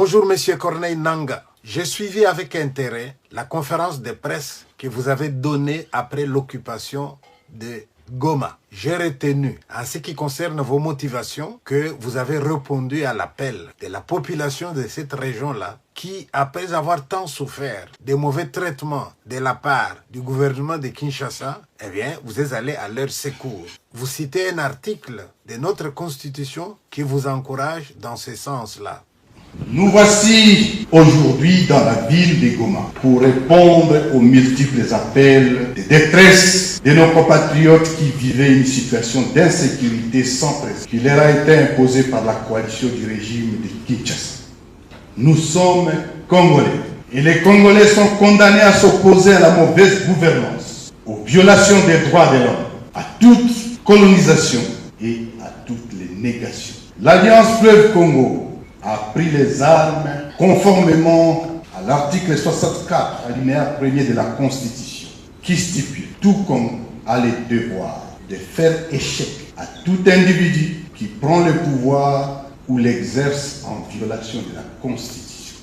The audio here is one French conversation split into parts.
Bonjour Monsieur Corneille Nangaa. J'ai suivi avec intérêt la conférence de presse que vous avez donnée après l'occupation de Goma. J'ai retenu, en ce qui concerne vos motivations, que vous avez répondu à l'appel de la population de cette région-là qui, après avoir tant souffert des mauvais traitements de la part du gouvernement de Kinshasa, eh bien, vous êtes allé à leur secours. Vous citez un article de notre Constitution qui vous encourage dans ce sens-là. Nous voici aujourd'hui dans la ville de Goma pour répondre aux multiples appels de détresse de nos compatriotes qui vivaient une situation d'insécurité sans précédent qui leur a été imposée par la coalition du régime de Kinshasa. Nous sommes Congolais et les Congolais sont condamnés à s'opposer à la mauvaise gouvernance, aux violations des droits de l'homme, à toute colonisation et à toutes les négations. L'Alliance Fleuve Congo a pris les armes conformément à l'article 64, alinéa 1er de la Constitution, qui stipule, tout comme a le devoir de faire échec à tout individu qui prend le pouvoir ou l'exerce en violation de la Constitution.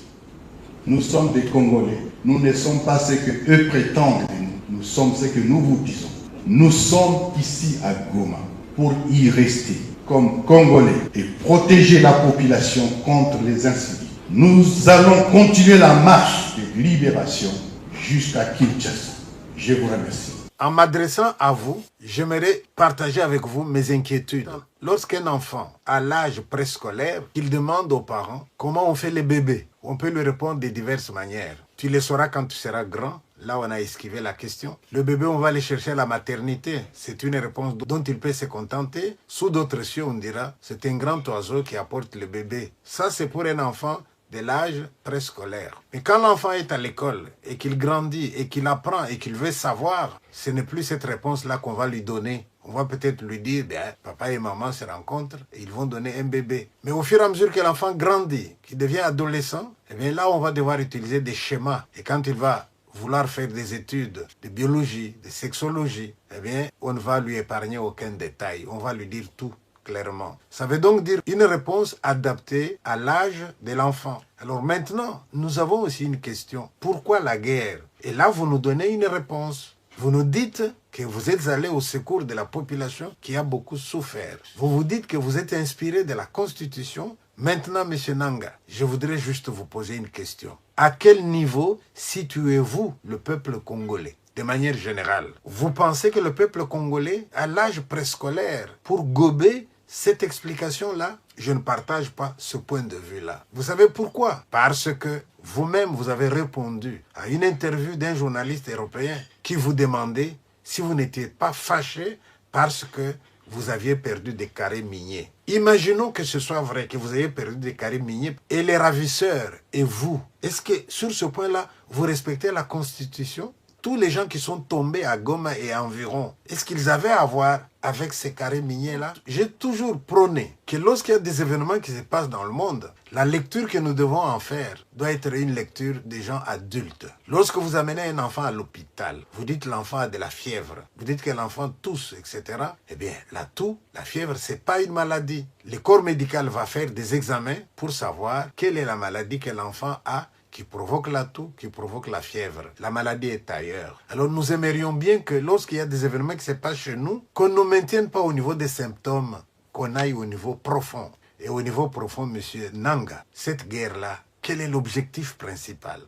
Nous sommes des Congolais, nous ne sommes pas ce que eux prétendent de nous, nous sommes ce que nous vous disons. Nous sommes ici à Goma pour y rester comme Congolais et protéger la population contre les incidents. Nous allons continuer la marche de libération jusqu'à Kinshasa. Je vous remercie. En m'adressant à vous, j'aimerais partager avec vous mes inquiétudes. Lorsqu'un enfant a l'âge préscolaire, il demande aux parents comment on fait les bébés. On peut lui répondre de diverses manières. Tu le sauras quand tu seras grand. Là, on a esquivé la question. Le bébé, on va aller chercher à la maternité. C'est une réponse dont il peut se contenter. Sous d'autres cieux, on dira, c'est un grand oiseau qui apporte le bébé. Ça, c'est pour un enfant de l'âge préscolaire. Mais quand l'enfant est à l'école et qu'il grandit et qu'il apprend et qu'il veut savoir, ce n'est plus cette réponse-là qu'on va lui donner. On va peut-être lui dire, papa et maman se rencontrent et ils vont donner un bébé. Mais au fur et à mesure que l'enfant grandit, qu'il devient adolescent, eh bien là, on va devoir utiliser des schémas. Et quand il va vouloir faire des études de biologie, de sexologie, eh bien, on ne va lui épargner aucun détail. On va lui dire tout clairement. Ça veut donc dire une réponse adaptée à l'âge de l'enfant. Alors maintenant, nous avons aussi une question. Pourquoi la guerre? Et là, vous nous donnez une réponse. Vous nous dites que vous êtes allé au secours de la population qui a beaucoup souffert. Vous vous dites que vous êtes inspiré de la Constitution. Maintenant, M. Nangaa, je voudrais juste vous poser une question. À quel niveau situez-vous le peuple congolais? De manière générale, vous pensez que le peuple congolais a l'âge préscolaire pour gober cette explication-là? Je ne partage pas ce point de vue-là. Vous savez pourquoi? Parce que vous-même, vous avez répondu à une interview d'un journaliste européen qui vous demandait si vous n'étiez pas fâché parce que vous aviez perdu des carrés miniers. Imaginons que ce soit vrai, que vous ayez perdu des carrés miniers et les ravisseurs et vous. Est-ce que sur ce point-là, vous respectez la Constitution? Tous les gens qui sont tombés à Goma et environ, est-ce qu'ils avaient à voir avec ces carrés miniers-là? J'ai toujours prôné que lorsqu'il y a des événements qui se passent dans le monde, la lecture que nous devons en faire doit être une lecture des gens adultes. Lorsque vous amenez un enfant à l'hôpital, vous dites que l'enfant a de la fièvre, vous dites que l'enfant tousse, etc. Eh bien, la toux, la fièvre, c'est pas une maladie. Le corps médical va faire des examens pour savoir quelle est la maladie que l'enfant a qui provoque la toux, qui provoque la fièvre. La maladie est ailleurs. Alors nous aimerions bien que lorsqu'il y a des événements qui se passent chez nous, qu'on ne maintienne pas au niveau des symptômes, qu'on aille au niveau profond. Et au niveau profond, Monsieur Nangaa, cette guerre-là, quel est l'objectif principal?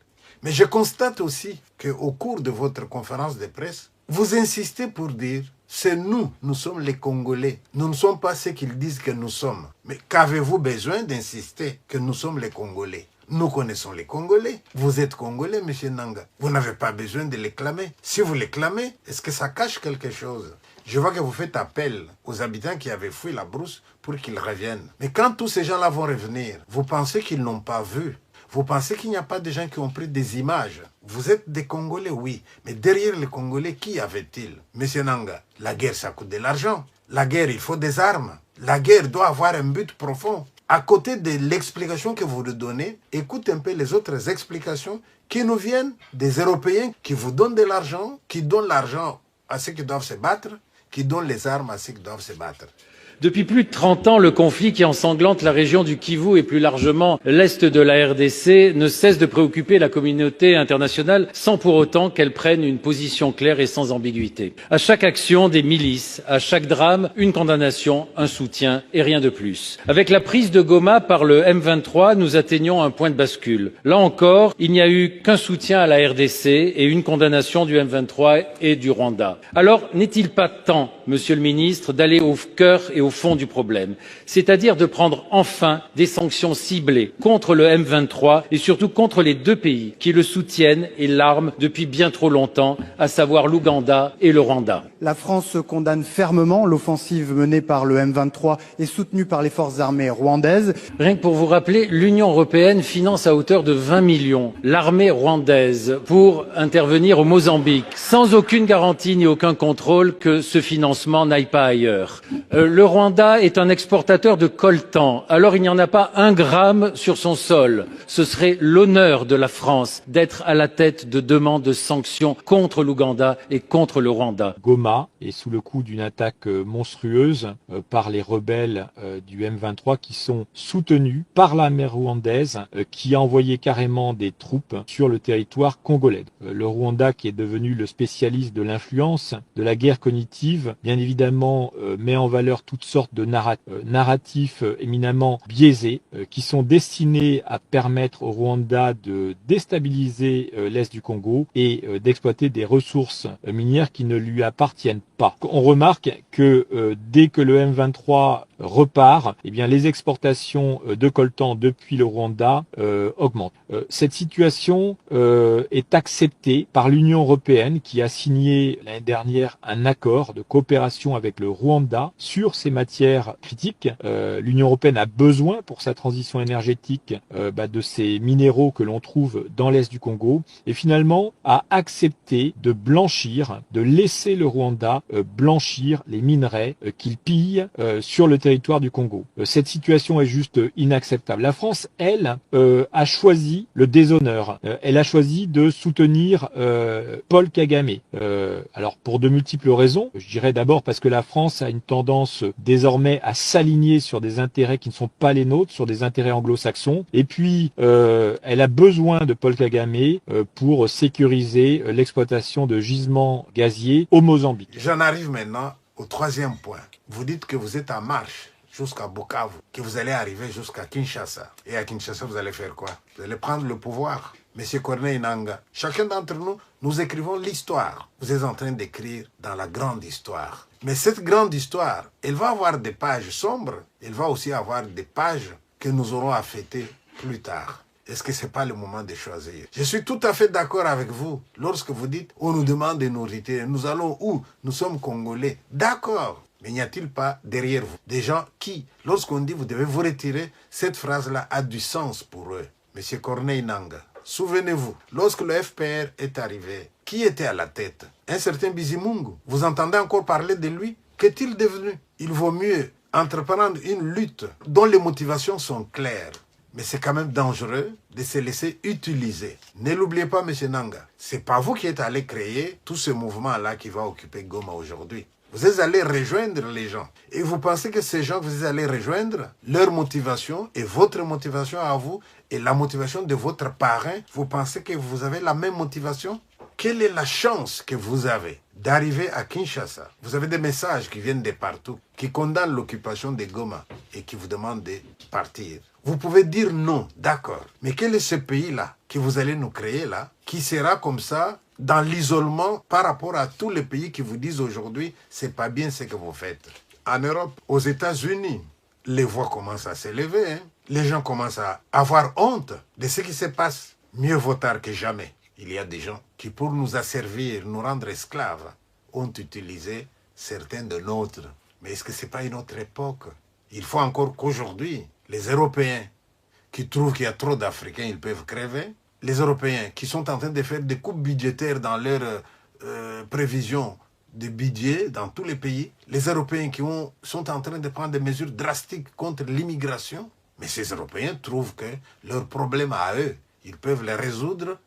Mais je constate aussi qu'au cours de votre conférence de presse, vous insistez pour dire, c'est nous, nous sommes les Congolais. Nous ne sommes pas ceux qu'ils disent que nous sommes. Mais qu'avez-vous besoin d'insister que nous sommes les Congolais? Nous connaissons les Congolais. Vous êtes Congolais, M. Nangaa. Vous n'avez pas besoin de les clamer. Si vous les clamez, est-ce que ça cache quelque chose? Je vois que vous faites appel aux habitants qui avaient fui la brousse pour qu'ils reviennent. Mais quand tous ces gens-là vont revenir, vous pensez qu'ils n'ont pas vu? Vous pensez qu'il n'y a pas de gens qui ont pris des images? Vous êtes des Congolais, oui. Mais derrière les Congolais, qui avait-il? M. Nangaa, la guerre, ça coûte de l'argent. La guerre, il faut des armes. La guerre doit avoir un but profond. À côté de l'explication que vous nous donnez, écoutez un peu les autres explications qui nous viennent des Européens qui vous donnent de l'argent, qui donnent l'argent à ceux qui doivent se battre, qui donnent les armes à ceux qui doivent se battre. Depuis plus de 30 ans, le conflit qui ensanglante la région du Kivu et plus largement l'est de la RDC ne cesse de préoccuper la communauté internationale sans pour autant qu'elle prenne une position claire et sans ambiguïté. À chaque action des milices, à chaque drame, une condamnation, un soutien et rien de plus. Avec la prise de Goma par le M23, nous atteignons un point de bascule. Là encore, il n'y a eu qu'un soutien à la RDC et une condamnation du M23 et du Rwanda. Alors, n'est-il pas temps, Monsieur le Ministre, d'aller au cœur et au fond du problème, c'est-à-dire de prendre enfin des sanctions ciblées contre le M23 et surtout contre les deux pays qui le soutiennent et l'arment depuis bien trop longtemps, à savoir l'Ouganda et le Rwanda. La France condamne fermement l'offensive menée par le M23 et soutenue par les forces armées rwandaises. Rien que pour vous rappeler, l'Union européenne finance à hauteur de 20 millions l'armée rwandaise pour intervenir au Mozambique, sans aucune garantie ni aucun contrôle que ce financement n'aille pas ailleurs. Le Rwanda est un exportateur de coltan, alors il n'y en a pas un gramme sur son sol. Ce serait l'honneur de la France d'être à la tête de demandes de sanctions contre l'Ouganda et contre le Rwanda. Goma est sous le coup d'une attaque monstrueuse par les rebelles du M23 qui sont soutenus par l'armée rwandaise qui a envoyé carrément des troupes sur le territoire congolais. Le Rwanda, qui est devenu le spécialiste de l'influence, de la guerre cognitive, bien évidemment met en valeur toutes sortes de narratifs éminemment biaisés qui sont destinés à permettre au Rwanda de déstabiliser l'est du Congo et d'exploiter des ressources minières qui ne lui appartiennent pas. On remarque que dès que le M23 repart, eh bien les exportations de coltan depuis le Rwanda augmentent. Cette situation est acceptée par l'Union européenne qui a signé l'année dernière un accord de coopération avec le Rwanda sur ces matières critiques. L'Union européenne a besoin pour sa transition énergétique de ces minéraux que l'on trouve dans l'est du Congo et finalement a accepté de blanchir, de laisser le Rwanda blanchir les minerais qu'il pille sur le territoire du Congo. Cette situation est juste inacceptable. La France, elle, a choisi le déshonneur. Elle a choisi de soutenir Paul Kagame. Alors pour de multiples raisons. Je dirais d'abord parce que la France a une tendance désormais à s'aligner sur des intérêts qui ne sont pas les nôtres, sur des intérêts anglo-saxons. Et puis, elle a besoin de Paul Kagame pour sécuriser l'exploitation de gisements gaziers au Mozambique. J'en arrive maintenant au troisième point. Vous dites que vous êtes en marche jusqu'à Bukavu, que vous allez arriver jusqu'à Kinshasa. Et à Kinshasa, vous allez faire quoi? Vous allez prendre le pouvoir. Monsieur Corneille Nangaa, chacun d'entre nous, nous écrivons l'histoire. Vous êtes en train d'écrire dans la grande histoire. Mais cette grande histoire, elle va avoir des pages sombres, elle va aussi avoir des pages que nous aurons à fêter plus tard. Est-ce que ce n'est pas le moment de choisir? Je suis tout à fait d'accord avec vous lorsque vous dites on nous demande de nous retirer. Nous allons où? Nous sommes Congolais. D'accord. Mais n'y a-t-il pas derrière vous des gens qui, lorsqu'on dit vous devez vous retirer, cette phrase-là a du sens pour eux? Monsieur Corneille Nangaa, souvenez-vous, lorsque le FPR est arrivé, qui était à la tête? Un certain Bizimungu. Vous entendez encore parler de lui? Qu'est-il devenu? Il vaut mieux entreprendre une lutte dont les motivations sont claires. Mais c'est quand même dangereux de se laisser utiliser. Ne l'oubliez pas, M. Nangaa. C'est pas vous qui êtes allé créer tout ce mouvement-là qui va occuper Goma aujourd'hui. Vous êtes allé rejoindre les gens. Et vous pensez que ces gens que vous êtes allés rejoindre, leur motivation et votre motivation à vous et la motivation de votre parrain, vous pensez que vous avez la même motivation? Quelle est la chance que vous avez d'arriver à Kinshasa? Vous avez des messages qui viennent de partout, qui condamnent l'occupation de Goma et qui vous demandent de partir. Vous pouvez dire non, d'accord. Mais quel est ce pays-là que vous allez nous créer là, qui sera comme ça dans l'isolement par rapport à tous les pays qui vous disent aujourd'hui, c'est pas bien ce que vous faites. En Europe, aux États-Unis, les voix commencent à s'élever. Hein. Les gens commencent à avoir honte de ce qui se passe. Mieux vaut tard que jamais. Il y a des gens qui, pour nous asservir, nous rendre esclaves, ont utilisé certains de nôtres. Mais est-ce que ce n'est pas une autre époque? Il faut encore qu'aujourd'hui, les Européens qui trouvent qu'il y a trop d'Africains, ils peuvent crever. Les Européens qui sont en train de faire des coupes budgétaires dans leurs prévisions de budget dans tous les pays. Les Européens qui sont en train de prendre des mesures drastiques contre l'immigration. Mais ces Européens trouvent que leurs problèmes à eux, ils peuvent les résoudre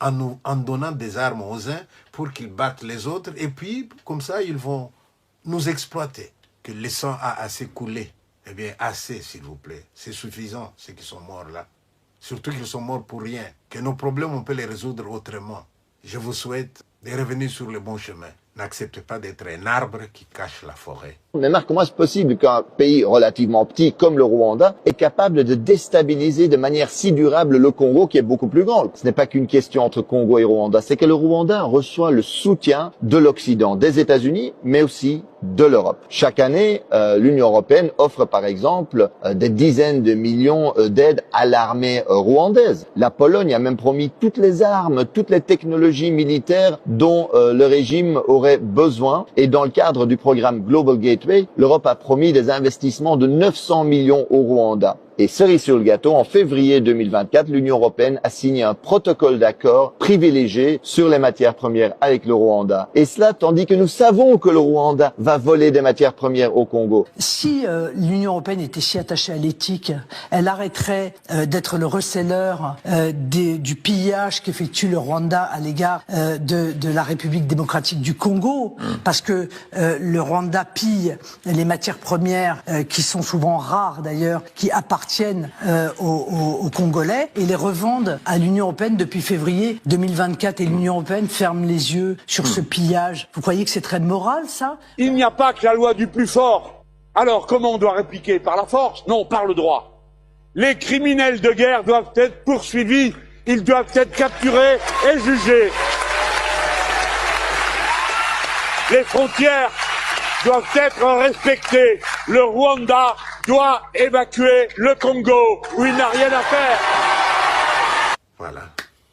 en donnant des armes aux uns pour qu'ils battent les autres. Et puis, comme ça, ils vont nous exploiter. que le sang a assez coulé. Eh bien, assez, s'il vous plaît. C'est suffisant, ceux qui sont morts là. Surtout qu'ils sont morts pour rien. Que nos problèmes, on peut les résoudre autrement. Je vous souhaite de revenir sur le bon chemin. N'acceptez pas d'être un arbre qui cache la forêt. Mais Marc, comment est-ce possible qu'un pays relativement petit comme le Rwanda est capable de déstabiliser de manière si durable le Congo qui est beaucoup plus grand? Ce n'est pas qu'une question entre Congo et Rwanda, c'est que le Rwanda reçoit le soutien de l'Occident, des États-Unis, mais aussi de l'Europe. Chaque année, l'Union européenne offre par exemple des dizaines de millions d'aides à l'armée rwandaise. La Pologne a même promis toutes les armes, toutes les technologies militaires dont le régime aurait besoin. Et dans le cadre du programme Global Gateway, l'Europe a promis des investissements de 900 millions au Rwanda. Et cerise sur le gâteau, en février 2024, l'Union européenne a signé un protocole d'accord privilégié sur les matières premières avec le Rwanda. Et cela tandis que nous savons que le Rwanda va voler des matières premières au Congo. Si l'Union européenne était si attachée à l'éthique, elle arrêterait d'être le receleur du pillage qu'effectue le Rwanda à l'égard de la République démocratique du Congo, parce que le Rwanda pille les matières premières qui sont souvent rares d'ailleurs, qui appartiennent aux Congolais et les revendent à l'Union européenne depuis février 2024 et l'Union européenne ferme les yeux sur ce pillage. Vous croyez que c'est très moral, ça? Il n'y a pas que la loi du plus fort. Alors comment on doit répliquer? Par la force? Non, par le droit. Les criminels de guerre doivent être poursuivis, ils doivent être capturés et jugés. Les frontières doivent être respectées. Le Rwanda doit évacuer le Congo où il n'a rien à faire. Voilà.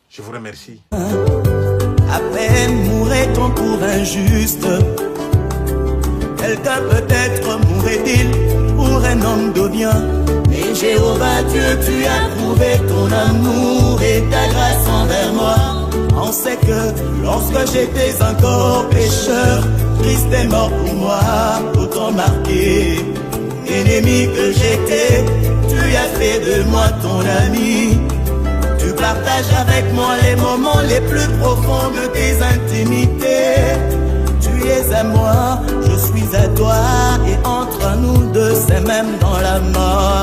Je vous remercie. À peine mourrait-on pour injuste. Quelqu'un peut-être mourrait-il pour un homme de bien. Mais Jéhovah Dieu, tu as prouvé ton amour et ta grâce envers moi. On sait que lorsque j'étais encore pécheur, Christ est mort pour moi, autant marqué. Ennemi que j'étais, tu as fait de moi ton ami. Tu partages avec moi les moments les plus profonds de tes intimités. Tu es à moi, je suis à toi, et entre nous deux c'est même dans la mort.